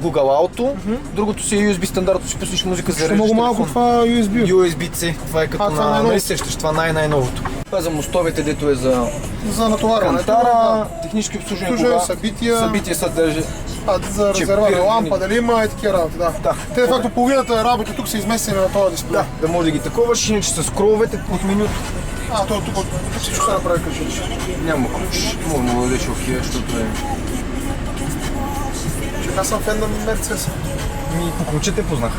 Google Auto, другото си е USB стандартно, си пуснеш музика, зареждаш много телефон. малко това USB. USB-C, това е като на най-сещаш, това най-новото. Това е за мостовете, дето е за натоварване. кантара, технически обслужване, събития съдържа. За резервация, лампа, дали има и такива работи, да. Те де факто половината работи тук са изместени на този дисплей. Да може да ги таковаш, иначе с скроловете от менюто. Тук всичко се направи като ключ. Няма ключ, мога да дадеш окей, защото е... Аз съм фен на Мерцес. По ключа те познах.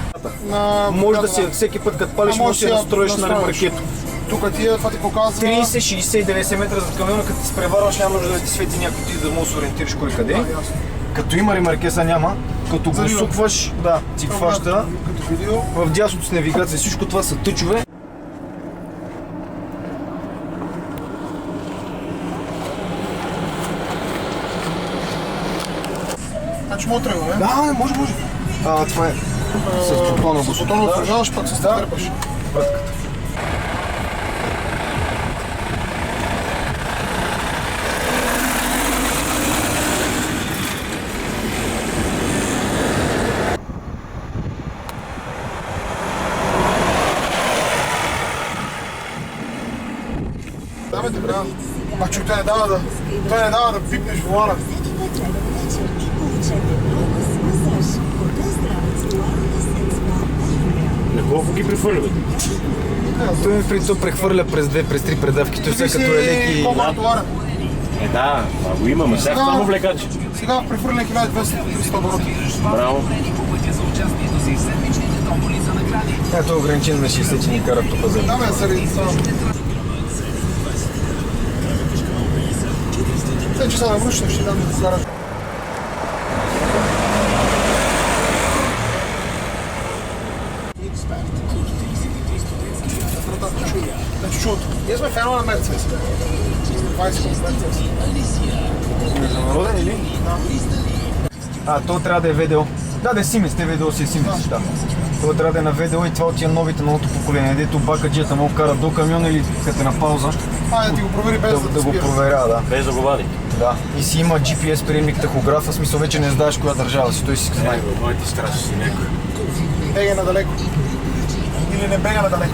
Може да си всеки път като палиш, може да си настроиш на ремаркето. Тук това ти показва... 30, 60, 90 метра зад камиона, като ти спреварваш, няма нужда да ти свети някой, ти да можеш да се ориентираш кой къде. Като има ремаркеса няма, като го сукваш, ти хваща. В дясното с навигация, всичко това са тъчове. Значи мога тръгваме? Да, може. Това е с бутона. С бутона отвържаваш, пък се стърпаш. Вратката. Даме добре. Обаче това не дава да пипнеш волана. На колко ги прехвърля, бе? Той при това прехвърля през 2, през 3 предавки, той сега като е леки... Да, това го имаме, сега само влекачи. Сега прехвърля 1200-300 оборота. Браво. Ето е ограничен на 60, че ни карат тук за... Да, бе, заради това. Те, че са навръщам, ще дам да карат. Ние сме фенове на Мерцес. 20 Мерцес. Международен или? Да. То трябва да е ВДО. Да е Siemens, те ВДО си е Siemens. Да. Това трябва да е на ВДО и това от тия новите, новото поколение, дето бакаджията му кара до камиона или като е на пауза. Да ти го провери без да го проверява, да. Без да го вади. Да. И си има GPS приемник тахографа, в смисъл вече не знаеш коя държава си, той си знае. Моите страши си някой. Бега надалеко. Или не бега надалеко.